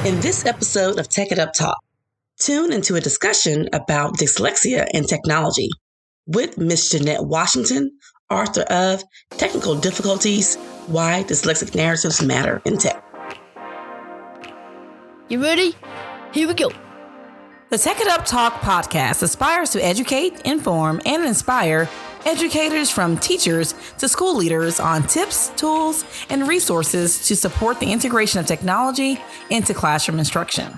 In this episode of Tech It Up Talk, tune into a discussion about dyslexia and technology with Miss Jeannette Washington, author of Technical Difficulties, Why Dyslexic Narratives Matter in Tech. You ready? Here we go. The Tech It Up Talk podcast aspires to educate, inform, and inspire educators from teachers to school leaders on tips, tools, and resources to support the integration of technology into classroom instruction.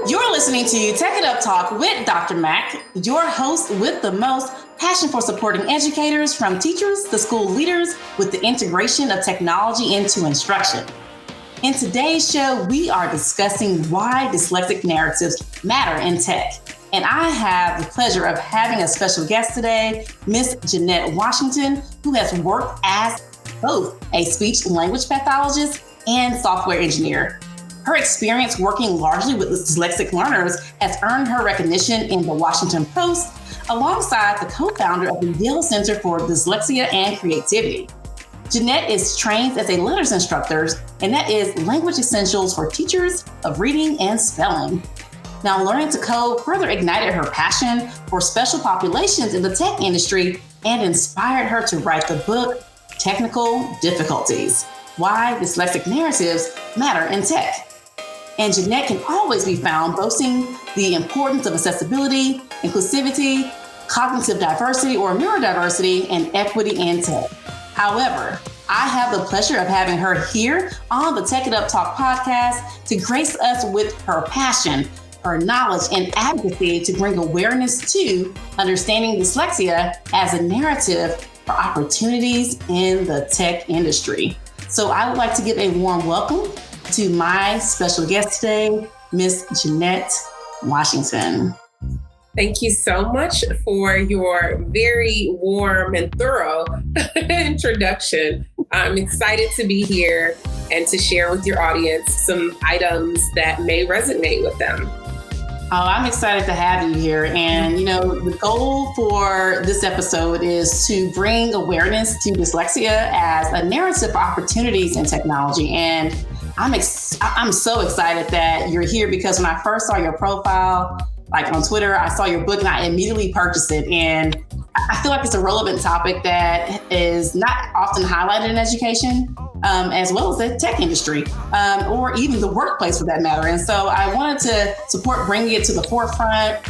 You're listening to Tech It Up Talk with Dr. Mac, your host with the most passion for supporting educators from teachers to school leaders with the integration of technology into instruction. In today's show, we are discussing why dyslexic narratives matter in tech. And I have the pleasure of having a special guest today, Miss Jeannette Washington, who has worked as both a speech language pathologist and software engineer. Her experience working largely with dyslexic learners has earned her recognition in the Washington Post, alongside the co-founder of the Yale Center for Dyslexia and Creativity. Jeannette is trained as a letters instructor, and that is language essentials for teachers of reading and spelling. Now, learning to code further ignited her passion for special populations in the tech industry and inspired her to write the book, Technical Difficulties, Why Dyslexic Narratives Matter in Tech. And Jeannette can always be found boasting the importance of accessibility, inclusivity, cognitive diversity or neurodiversity, and equity in tech. However, I have the pleasure of having her here on the Tech It Up Talk podcast to grace us with her passion, her knowledge, and advocacy to bring awareness to understanding dyslexia as a narrative for opportunities in the tech industry. So I would like to give a warm welcome to my special guest today, Miss Jeannette Washington. Thank you so much for your very warm and thorough introduction. I'm excited to be here and to share with your audience some items that may resonate with them. Oh, I'm excited to have you here. And, the goal for this episode is to bring awareness to dyslexia as a narrative for opportunities in technology. And I'm so excited that you're here, because when I first saw your profile, like on Twitter, I saw your book and I immediately purchased it. And I feel like it's a relevant topic that is not often highlighted in education, as well as the tech industry, or even the workplace for that matter. And so I wanted to support bringing it to the forefront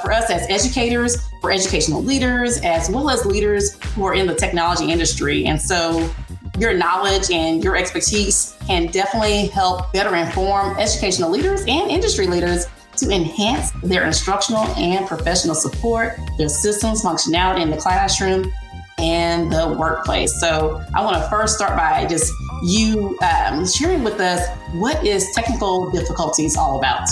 for us as educators, for educational leaders, as well as leaders who are in the technology industry. And so your knowledge and your expertise can definitely help better inform educational leaders and industry leaders to enhance their instructional and professional support, their systems functionality in the classroom and the workplace. So I want to first start by just you sharing with us, what is technical difficulties all about?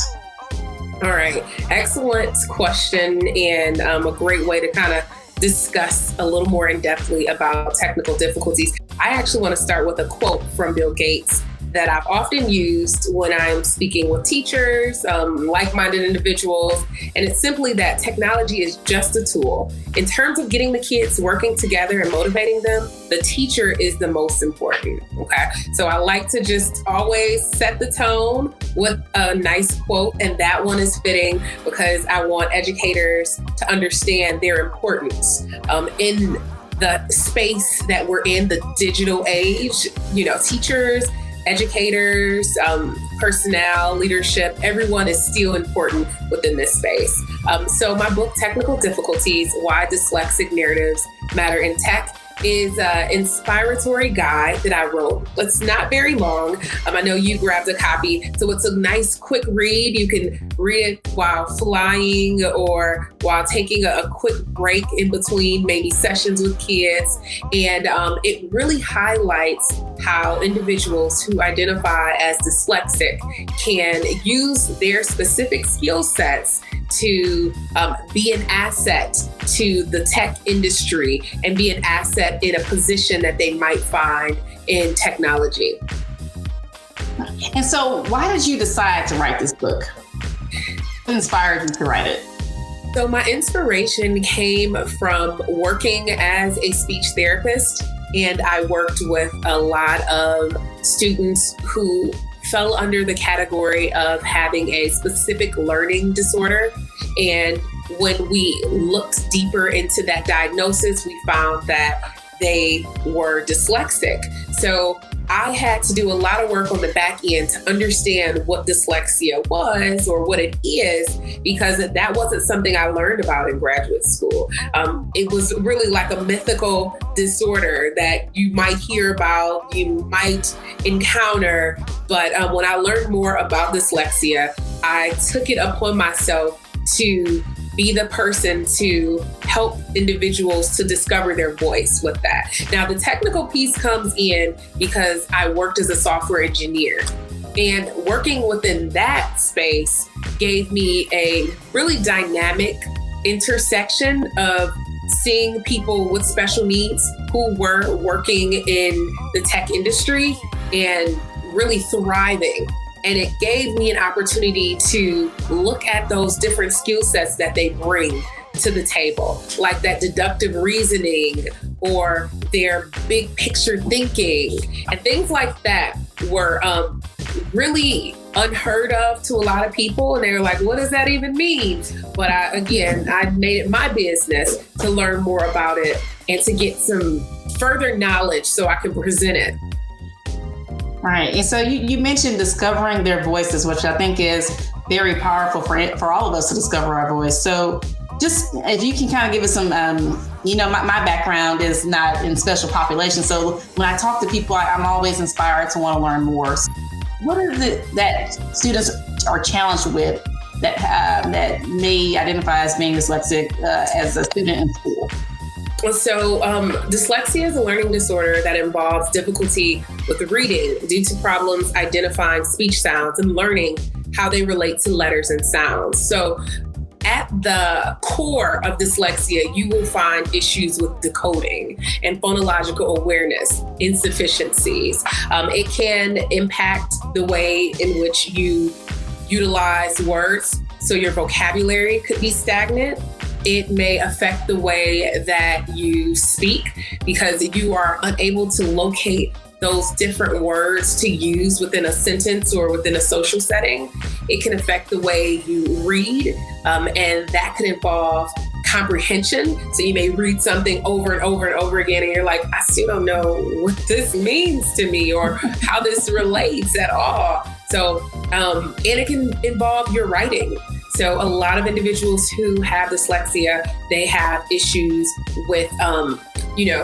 All right, excellent question, and a great way to kind of discuss a little more in-depthly about technical difficulties. I actually want to start with a quote from Bill Gates that I've often used when I'm speaking with teachers, like-minded individuals, and it's simply that technology is just a tool. In terms of getting the kids working together and motivating them, the teacher is the most important, okay? So I like to just always set the tone with a nice quote, and that one is fitting because I want educators to understand their importance in the space that we're in, the digital age. Teachers, educators, personnel, leadership, everyone is still important within this space. So my book, Technical Difficulties, Why Dyslexic Narratives Matter in Tech, is an inspiratory guide that I wrote. It's not very long. I know you grabbed a copy, so it's a nice quick read. You can read it while flying or while taking a quick break in between maybe sessions with kids. And it really highlights how individuals who identify as dyslexic can use their specific skill sets to be an asset to the tech industry and be an asset in a position that they might find in technology. And so why did you decide to write this book? What inspired you to write it? So my inspiration came from working as a speech therapist, and I worked with a lot of students who fell under the category of having a specific learning disorder. And when we looked deeper into that diagnosis, we found that they were dyslexic. So I had to do a lot of work on the back end to understand what dyslexia was or what it is, because that wasn't something I learned about in graduate school. It was really like a mythical disorder that you might hear about, you might encounter. But when I learned more about dyslexia, I took it upon myself to be the person to help individuals to discover their voice with that. Now, the technical piece comes in because I worked as a software engineer, and working within that space gave me a really dynamic intersection of seeing people with special needs who were working in the tech industry and really thriving. And it gave me an opportunity to look at those different skill sets that they bring to the table, like that deductive reasoning or their big picture thinking, and things like that were really unheard of to a lot of people. And they were like, what does that even mean? But I made it my business to learn more about it and to get some further knowledge so I can present it. Right. And so you mentioned discovering their voices, which I think is very powerful for all of us to discover our voice. So just if you can kind of give us some, my background is not in special population. So when I talk to people, I'm always inspired to want to learn more. So what is it that students are challenged with that may identify as being dyslexic as a student in school? So dyslexia is a learning disorder that involves difficulty with reading due to problems identifying speech sounds and learning how they relate to letters and sounds. So at the core of dyslexia, you will find issues with decoding and phonological awareness insufficiencies. It can impact the way in which you utilize words, so your vocabulary could be stagnant. It may affect the way that you speak because you are unable to locate those different words to use within a sentence or within a social setting. It can affect the way you read, and that could involve comprehension. So you may read something over and over and over again, and you're like, I still don't know what this means to me or how this relates at all. So, and it can involve your writing. So a lot of individuals who have dyslexia, they have issues with,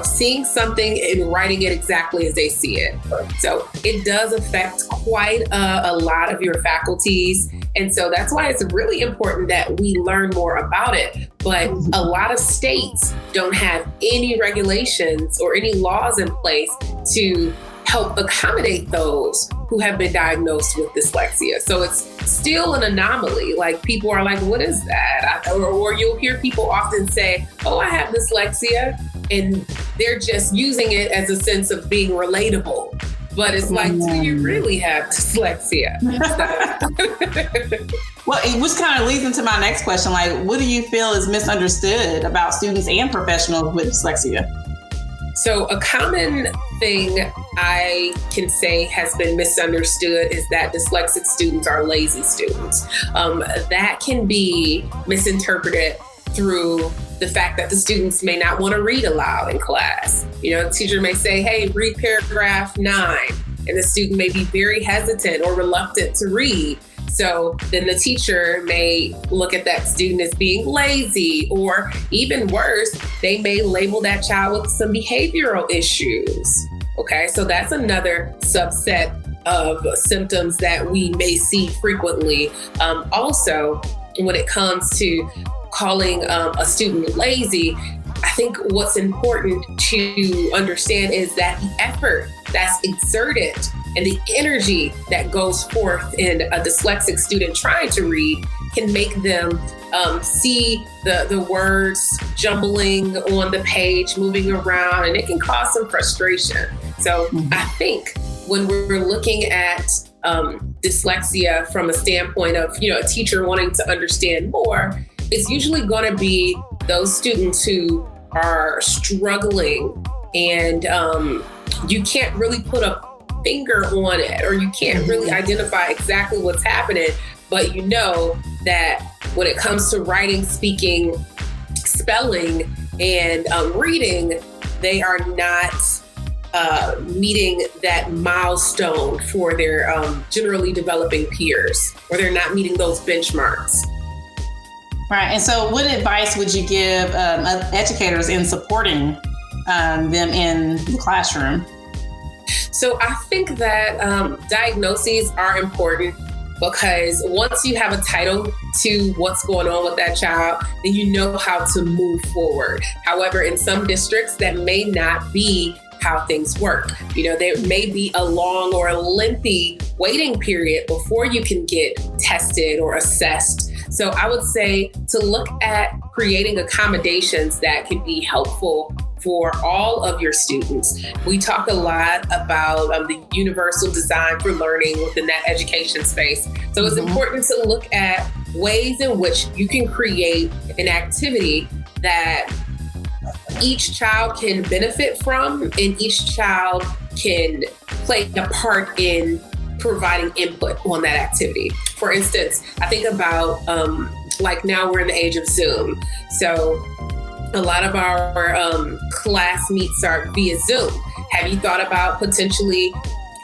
seeing something and writing it exactly as they see it. So it does affect quite a lot of your faculties. And so that's why it's really important that we learn more about it. But a lot of states don't have any regulations or any laws in place to help accommodate those who have been diagnosed with dyslexia. So it's still an anomaly. Like people are like, what is that? Or you'll hear people often say, oh, I have dyslexia. And they're just using it as a sense of being relatable. But it's like, do you really have dyslexia? Well, which kind of leads into my next question. Like, what do you feel is misunderstood about students and professionals with dyslexia? So a common thing I can say has been misunderstood is that dyslexic students are lazy students. That can be misinterpreted through the fact that the students may not want to read aloud in class. The teacher may say, hey, read paragraph 9, and the student may be very hesitant or reluctant to read. So then the teacher may look at that student as being lazy, or even worse, they may label that child with some behavioral issues. Okay, so that's another subset of symptoms that we may see frequently. Also, when it comes to calling a student lazy, I think what's important to understand is that the effort that's exerted and the energy that goes forth in a dyslexic student trying to read can make them see the words jumbling on the page, moving around, and it can cause some frustration. So I think when we're looking at dyslexia from a standpoint of, a teacher wanting to understand more, it's usually going to be those students who are struggling and you can't really put a finger on it, or you can't really identify exactly what's happening, but you know that when it comes to writing, speaking, spelling, and reading, they are not meeting that milestone for their generally developing peers, or they're not meeting those benchmarks. Right. And so what advice would you give educators in supporting them in the classroom? So I think that diagnoses are important, because once you have a title to what's going on with that child, then you know how to move forward. However, in some districts, that may not be how things work. You know, there may be a long or a lengthy waiting period before you can get tested or assessed. So I would say to look at creating accommodations that could be helpful for all of your students. We talk a lot about the universal design for learning within that education space. So it's important to look at ways in which you can create an activity that each child can benefit from, and each child can play a part in providing input on that activity. For instance, I think about like now we're in the age of Zoom. So a lot of our class meets are via Zoom. Have you thought about potentially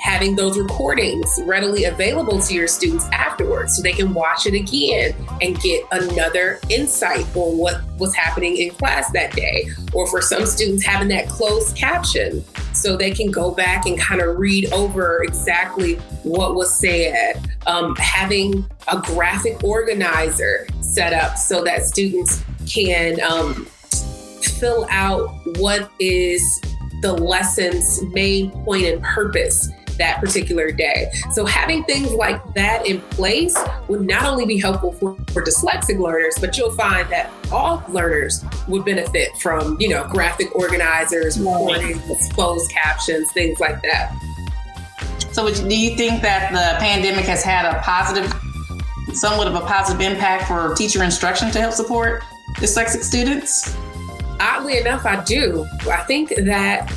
having those recordings readily available to your students afterwards so they can watch it again and get another insight on what was happening in class that day? Or for some students, having that closed caption so they can go back and kind of read over exactly what was said. Having a graphic organizer set up so that students can fill out what is the lesson's main point and purpose that particular day. So having things like that in place would not only be helpful for dyslexic learners, but you'll find that all learners would benefit from, you know, graphic organizers, recordings, closed captions, things like that. So do you think that the pandemic has had somewhat of a positive impact for teacher instruction to help support dyslexic students? Oddly enough, I do. I think that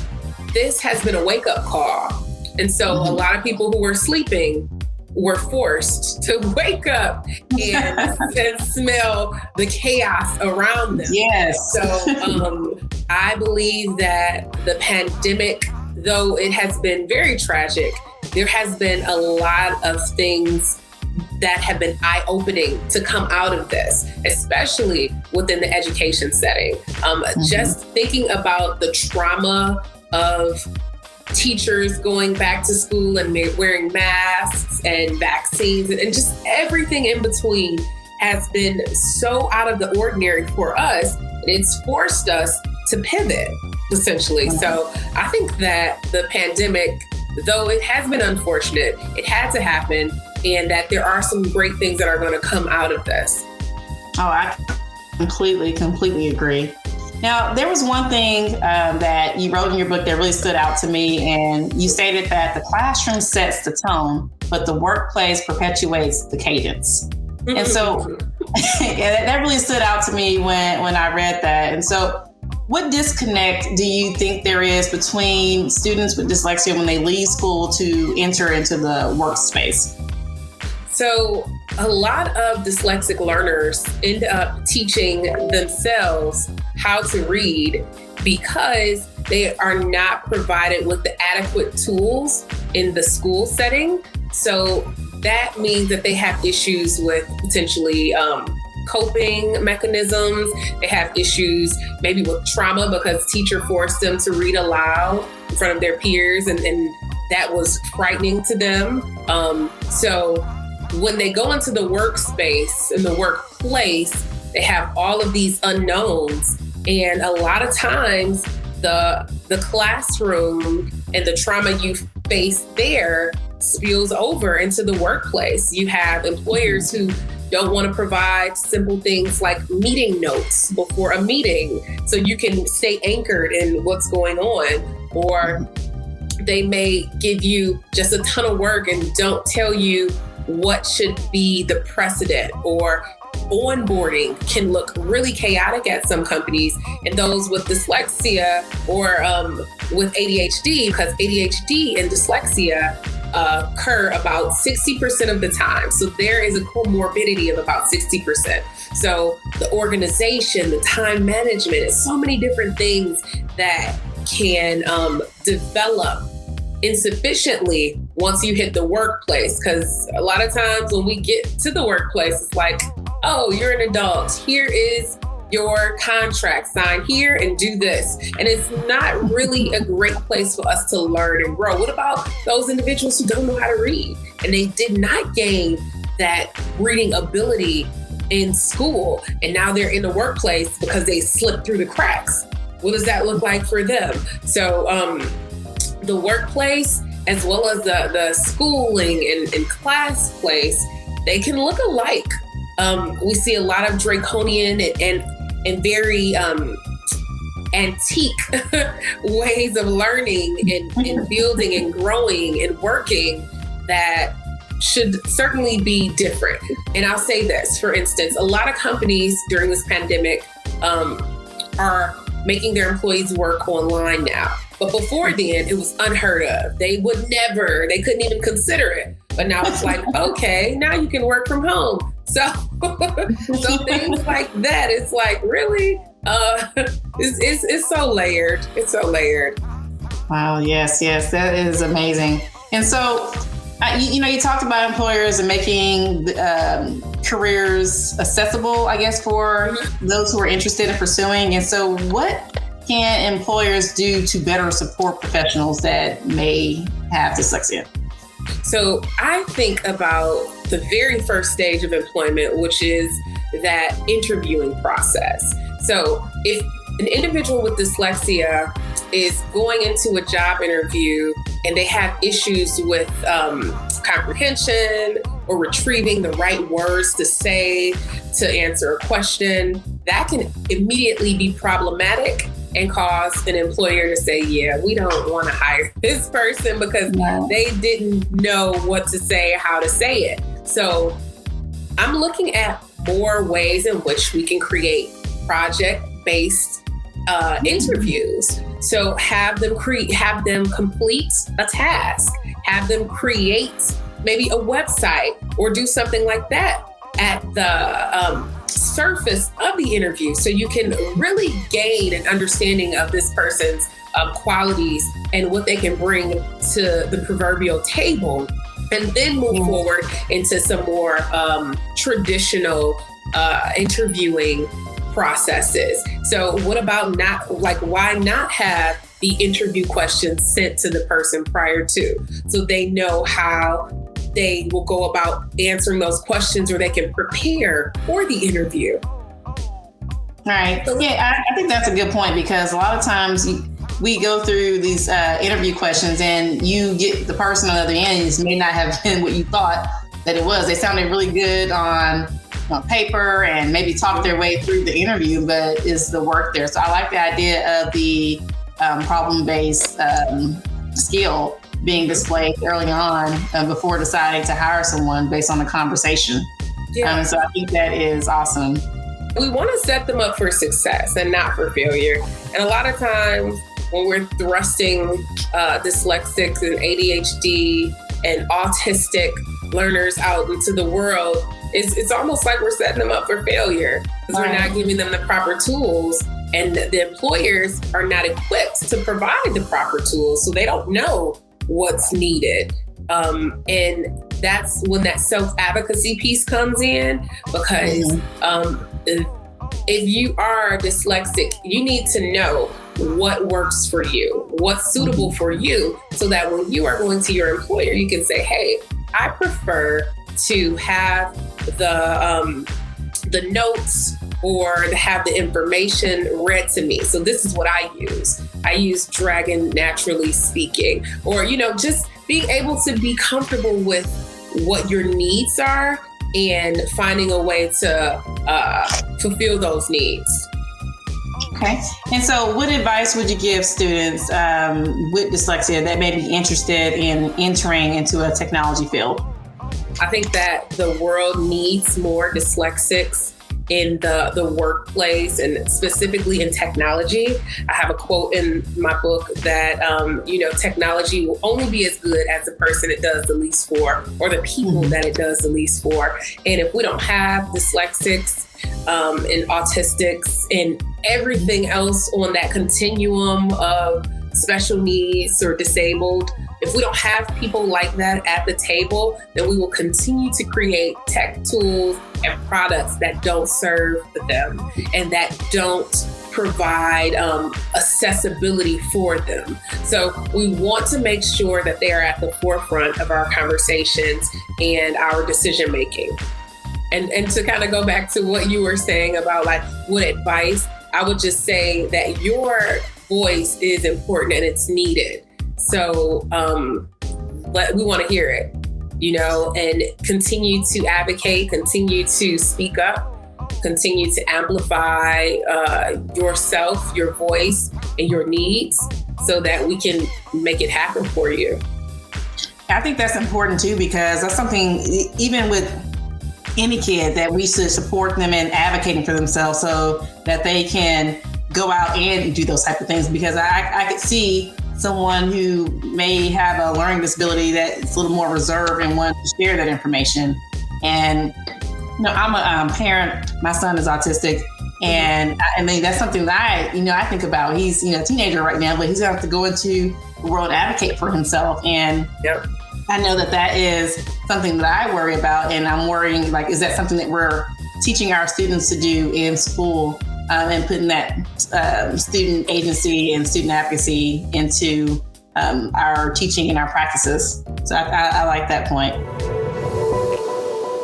this has been a wake-up call. And so a lot of people who were sleeping were forced to wake up and smell the chaos around them. Yes. So I believe that the pandemic, though it has been very tragic, there has been a lot of things that have been eye-opening to come out of this, especially within the education setting. Just thinking about the trauma of teachers going back to school and wearing masks and vaccines and just everything in between has been so out of the ordinary for us. And it's forced us to pivot, essentially. So I think that the pandemic, though it has been unfortunate, it had to happen, and that there are some great things that are going to come out of this. Oh, I completely agree. Now, there was one thing that you wrote in your book that really stood out to me, and you stated that the classroom sets the tone, but the workplace perpetuates the cadence. And so that really stood out to me when I read that. And so what disconnect do you think there is between students with dyslexia when they leave school to enter into the workspace? So a lot of dyslexic learners end up teaching themselves how to read because they are not provided with the adequate tools in the school setting. So that means that they have issues with potentially coping mechanisms. They have issues maybe with trauma because teacher forced them to read aloud in front of their peers, and that was frightening to them. So when they go into the workspace, in the workplace, they have all of these unknowns. And a lot of times the classroom and the trauma you face there spills over into the workplace. You have employers who don't want to provide simple things like meeting notes before a meeting so you can stay anchored in what's going on. Or they may give you just a ton of work and don't tell you what should be the precedent or onboarding can look really chaotic at some companies, and those with dyslexia or with ADHD, because ADHD and dyslexia occur about 60% of the time. So there is a comorbidity of about 60%. So the organization, the time management, and so many different things that can develop insufficiently once you hit the workplace. Because a lot of times when we get to the workplace, it's like, oh, you're an adult. Here is your contract, sign here and do this. And it's not really a great place for us to learn and grow. What about those individuals who don't know how to read and they did not gain that reading ability in school, and now they're in the workplace because they slipped through the cracks? What does that look like for them? So the workplace, as well as the schooling and class place, they can look alike. We see a lot of draconian and very antique ways of learning and building and growing and working that should certainly be different. And I'll say this, for instance, a lot of companies during this pandemic are making their employees work online now. But before then, it was unheard of. They couldn't even consider it. But now it's like, okay, now you can work from home. So things like that, it's like, really? It's so layered. It's so layered. Wow, yes, that is amazing. And so, you talked about employers and making careers accessible, I guess, for those who are interested in pursuing. And so what can employers do to better support professionals that may have dyslexia? So I think about the very first stage of employment, which is that interviewing process. So if an individual with dyslexia is going into a job interview and they have issues with comprehension or retrieving the right words to say to answer a question, that can immediately be problematic and cause an employer to say, yeah, we don't want to hire this person because they didn't know what to say, how to say it. So I'm looking at more ways in which we can create project-based interviews. So have them complete a task, have them create maybe a website or do something like that at the surface of the interview, so you can really gain an understanding of this person's qualities and what they can bring to the proverbial table, and then move forward into some more traditional interviewing processes. So what about why not have the interview questions sent to the person prior to, so they know how they will go about answering those questions, or they can prepare for the interview. All right. Yeah, I think that's a good point, because a lot of times we go through these interview questions and you get the person on the other end, it may not have been what you thought that it was. They sounded really good on paper and maybe talked their way through the interview, but is the work there? So I like the idea of the problem-based skill being displayed early on before deciding to hire someone based on the conversation. Yeah. So I think that is awesome. We want to set them up for success and not for failure. And a lot of times when we're thrusting dyslexics and ADHD and autistic learners out into the world, it's almost like we're setting them up for failure, because we're not giving them the proper tools, and the employers are not equipped to provide the proper tools, so they don't know what's needed. And that's when that self-advocacy piece comes in, because if you are dyslexic, you need to know what works for you, what's suitable for you, so that when you are going to your employer, you can say, hey, I prefer to have the notes or to have the information read to me. So this is what I use. I use Dragon Naturally Speaking, or, just being able to be comfortable with what your needs are and finding a way to fulfill those needs. Okay. And so what advice would you give students with dyslexia that may be interested in entering into a technology field? I think that the world needs more dyslexics in the workplace and specifically in technology. I have a quote in my book that, technology will only be as good as the person it does the least for, or the people that it does the least for. And if we don't have dyslexics and autistics and everything else on that continuum of special needs or disabled, if we don't have people like that at the table, then we will continue to create tech tools and products that don't serve them and that don't provide accessibility for them. So we want to make sure that they are at the forefront of our conversations and our decision making. And to kind of go back to what you were saying about like what advice, I would just say that your voice is important and it's needed. So we want to hear it, and continue to advocate, continue to speak up, continue to amplify yourself, your voice, and your needs so that we can make it happen for you. I think that's important too, because that's something, even with any kid, that we should support them in advocating for themselves so that they can go out and do those type of things. Because I could see someone who may have a learning disability that's a little more reserved and want to share that information. And I'm a parent. My son is autistic, and I mean that's something that I think about. He's a teenager right now, but he's gonna have to go into the world and advocate for himself. And yep. I know that is something that I worry about, and I'm worrying, like, is that something that we're teaching our students to do in school, and putting that student agency and student advocacy into our teaching and our practices. So I like that point.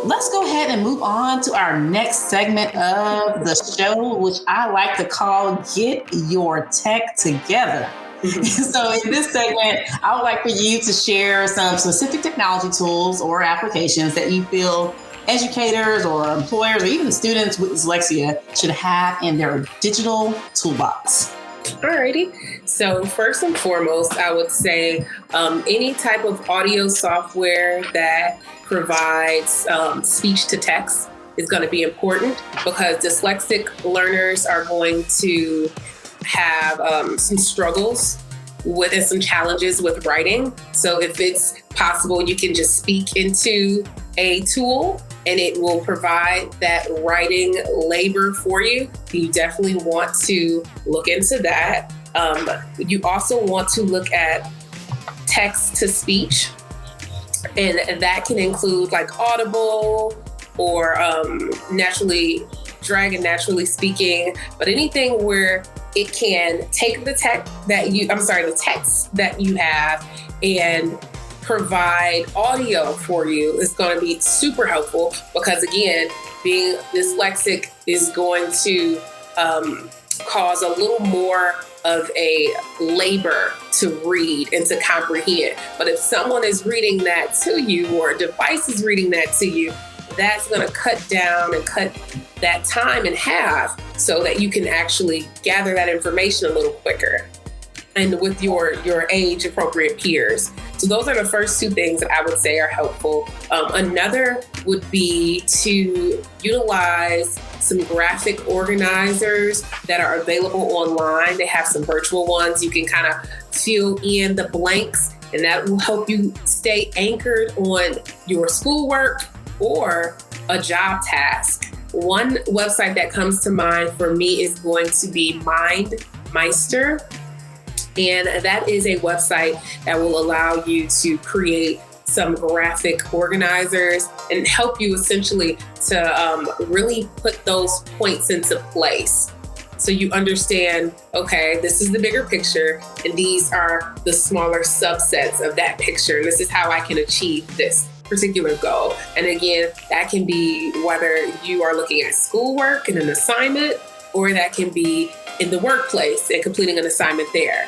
Let's go ahead and move on to our next segment of the show, which I like to call Get Your Tech Together. So in this segment, I would like for you to share some specific technology tools or applications that you feel educators or employers or even students with dyslexia should have in their digital toolbox. Alrighty. So first and foremost, I would say any type of audio software that provides speech to text is going to be important, because dyslexic learners are going to have some struggles with and some challenges with writing. So if it's possible, you can just speak into a tool and it will provide that writing labor for you. You definitely want to look into that. You also want to look at text to speech, and that can include like Audible or naturally speaking, but anything where it can take the text that you have and provide audio for you is going to be super helpful, because again, being dyslexic is going to cause a little more of a labor to read and to comprehend. But if someone is reading that to you, or a device is reading that to you, that's going to cut down and cut that time in half so that you can actually gather that information a little quicker and with your age appropriate peers. So those are the first two things that I would say are helpful. Another would be to utilize some graphic organizers that are available online. They have some virtual ones. You can kind of fill in the blanks, and that will help you stay anchored on your schoolwork or a job task. One website that comes to mind for me is going to be MindMeister. And that is a website that will allow you to create some graphic organizers and help you essentially to really put those points into place. So you understand, okay, this is the bigger picture, and these are the smaller subsets of that picture. This is how I can achieve this particular goal. And again, that can be whether you are looking at schoolwork and an assignment, or that can be in the workplace and completing an assignment there.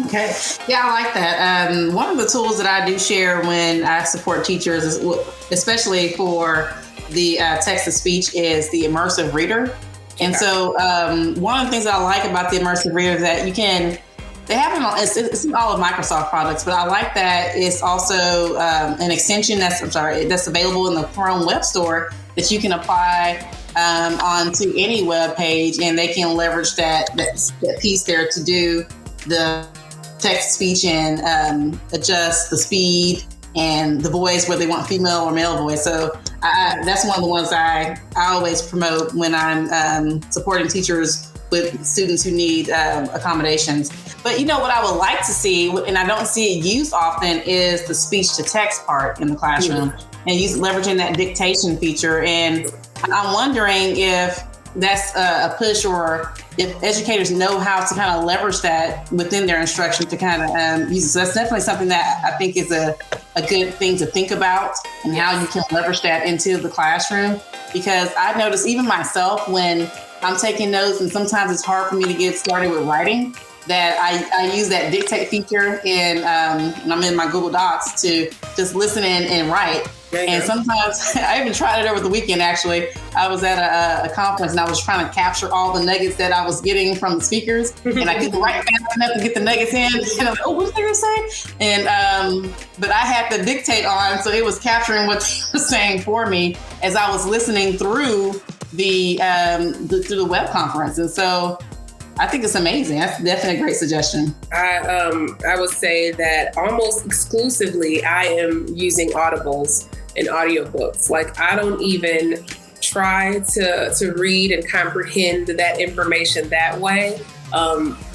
Okay. Yeah, I like that. One of the tools that I do share when I support teachers, especially for the text-to-speech, is the immersive reader. And so one of the things that I like about the immersive reader is that you can They have it on, it's in all of Microsoft products, but I like that it's also an extension that's available in the Chrome Web Store that you can apply onto any web page, and they can leverage that piece there to do the text speech and adjust the speed and the voice, whether they want female or male voice. So that's one of the ones I always promote when I'm supporting teachers with students who need accommodations. But you know what I would like to see, and I don't see it used often, is the speech to text part in the classroom, and leveraging that dictation feature. And I'm wondering if that's a push, or if educators know how to kind of leverage that within their instruction to kind of use it. So that's definitely something that I think is a good thing to think about, and how you can leverage that into the classroom. Because I noticed even myself when I'm taking notes, and sometimes it's hard for me to get started with writing, that I use that dictate feature when I'm in my Google Docs to just listen and write. And sometimes I even tried it over the weekend, actually. I was at a conference and I was trying to capture all the nuggets that I was getting from the speakers, and I couldn't write fast enough to get the nuggets in. And I was like, what was they going to say? And, but I had the dictate on, so it was capturing what they were saying for me as I was listening through the web conference. And so I think it's amazing. That's definitely a great suggestion. I would say that almost exclusively I am using audibles and audiobooks. Like, I don't even try to read and comprehend that information that way,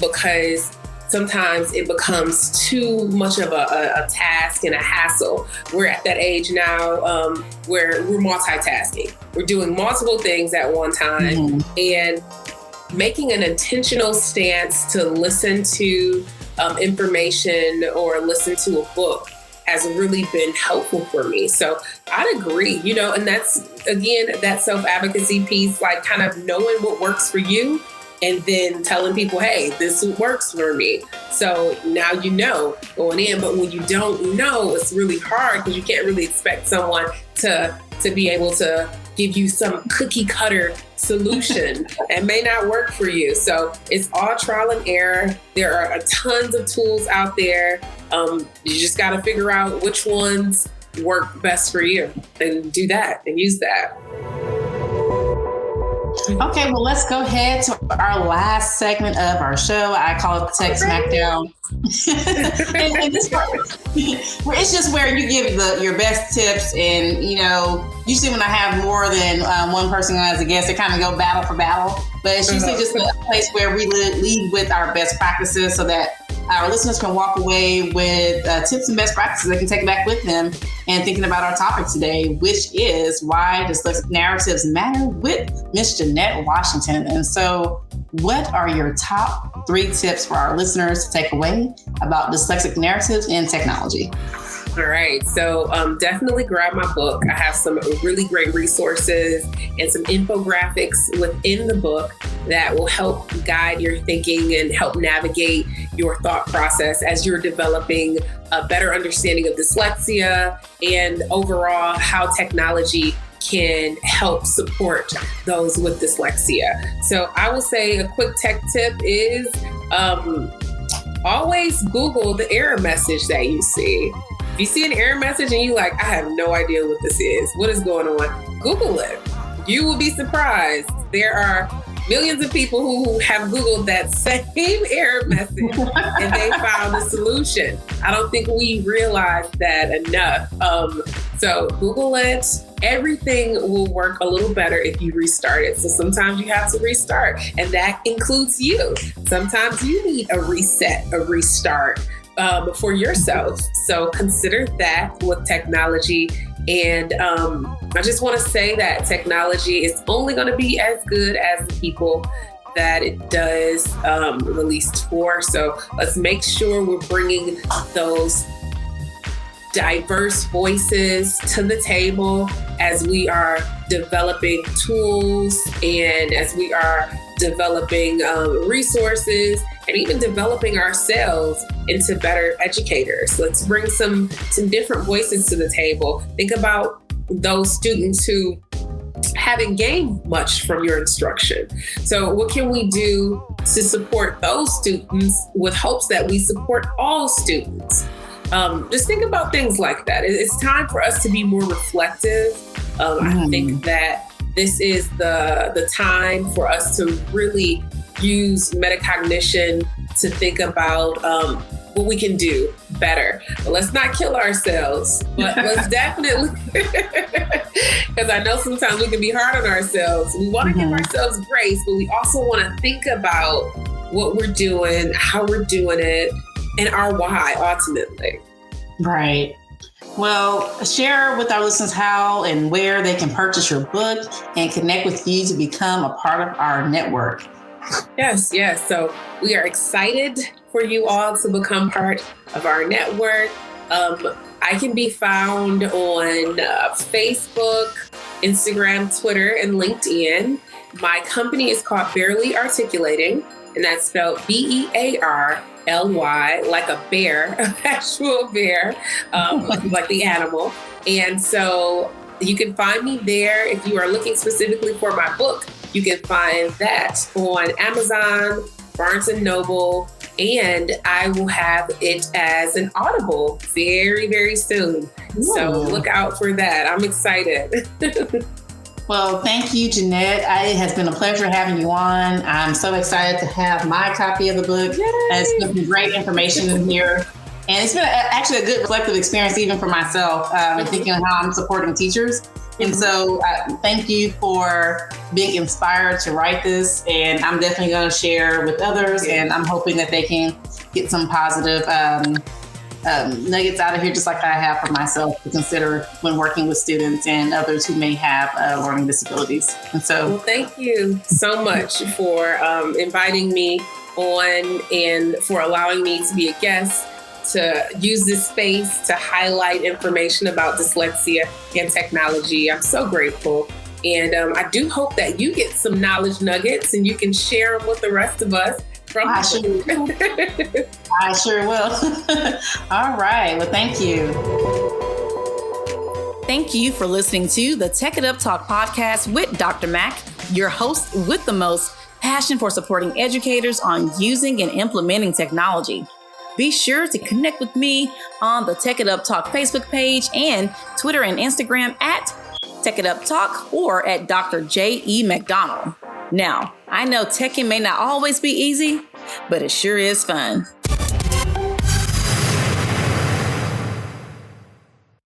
because sometimes it becomes too much of a task and a hassle. We're at that age now where we're multitasking. We're doing multiple things at one time, and making an intentional stance to listen to information or listen to a book has really been helpful for me. So I'd agree, and that's, again, that self-advocacy piece, like kind of knowing what works for you and then telling people, hey, this works for me. So now you know going in, but when you don't know, it's really hard, because you can't really expect someone to be able to give you some cookie cutter solution and may not work for you. So it's all trial and error. There are tons of tools out there. You just got to figure out which ones work best for you and do that and use that. Okay, well, let's go ahead to our last segment of our show. I call it the Tech Smackdown. and this part, it's just where you give your best tips. And, usually when I have more than one person as a guest, they kind of go battle for battle. But it's usually just a place where we lead with our best practices, so that our listeners can walk away with tips and best practices they can take back with them, and thinking about our topic today, which is why dyslexic narratives matter, with Miss Jeannette Washington. And so, what are your top 3 tips for our listeners to take away about dyslexic narratives and technology? All right. So definitely grab my book. I have some really great resources and some infographics within the book that will help guide your thinking and help navigate your thought process as you're developing a better understanding of dyslexia and overall how technology can help support those with dyslexia. So I will say a quick tech tip is always Google the error message that you see. If you see an error message and you're like, I have no idea what this is, what is going on, Google it. You will be surprised. There are millions of people who have Googled that same error message and they found a solution. I don't think we realize that enough. So Google it. Everything will work a little better if you restart it. So sometimes you have to restart, and that includes you. Sometimes you need a reset, a restart for yourself. So consider that with technology. And I just want to say that technology is only going to be as good as the people that it does released for. So let's make sure we're bringing those diverse voices to the table as we are developing tools and as we are developing resources and even developing ourselves into better educators. Let's bring some different voices to the table. Think about those students who haven't gained much from your instruction. So what can we do to support those students with hopes that we support all students. Just think about things like that. It's time for us to be more reflective. I think that this is the time for us to really use metacognition to think about what we can do better. But let's not kill ourselves, but let's definitely, because I know sometimes we can be hard on ourselves. We want to give ourselves grace, but we also want to think about what we're doing, how we're doing it, and our why ultimately. Right. Well, share with our listeners how and where they can purchase your book and connect with you to become a part of our network. Yes. So we are excited for you all to become part of our network. I can be found on Facebook, Instagram, Twitter, and LinkedIn. My company is called Barely Articulating, and that's spelled BEARLY, like a bear, an actual bear, like the animal. And so you can find me there. If you are looking specifically for my book, you can find that on Amazon, Barnes & Noble, and I will have it as an Audible very, very soon. Ooh. So look out for that. I'm excited. Well, thank you, Jeannette. It has been a pleasure having you on. I'm so excited to have my copy of the book. It's been great information in here. And it's been actually a good reflective experience even for myself, thinking of how I'm supporting teachers. And so thank you for being inspired to write this. And I'm definitely going to share with others. And I'm hoping that they can get some positive nuggets out of here, just like I have for myself to consider when working with students and others who may have learning disabilities. And so, well, thank you so much for inviting me on and for allowing me to be a guest, to use this space to highlight information about dyslexia and technology. I'm so grateful. And I do hope that you get some knowledge nuggets and you can share them with the rest of us. I sure will. All right. Well, thank you. Thank you for listening to the Tech It Up Talk podcast with Dr. Mac, your host with the most passion for supporting educators on using and implementing technology. Be sure to connect with me on the Tech It Up Talk Facebook page and Twitter and Instagram at Tech It Up Talk or at Dr. J.E. McDonald. Now, I know teching may not always be easy, but it sure is fun.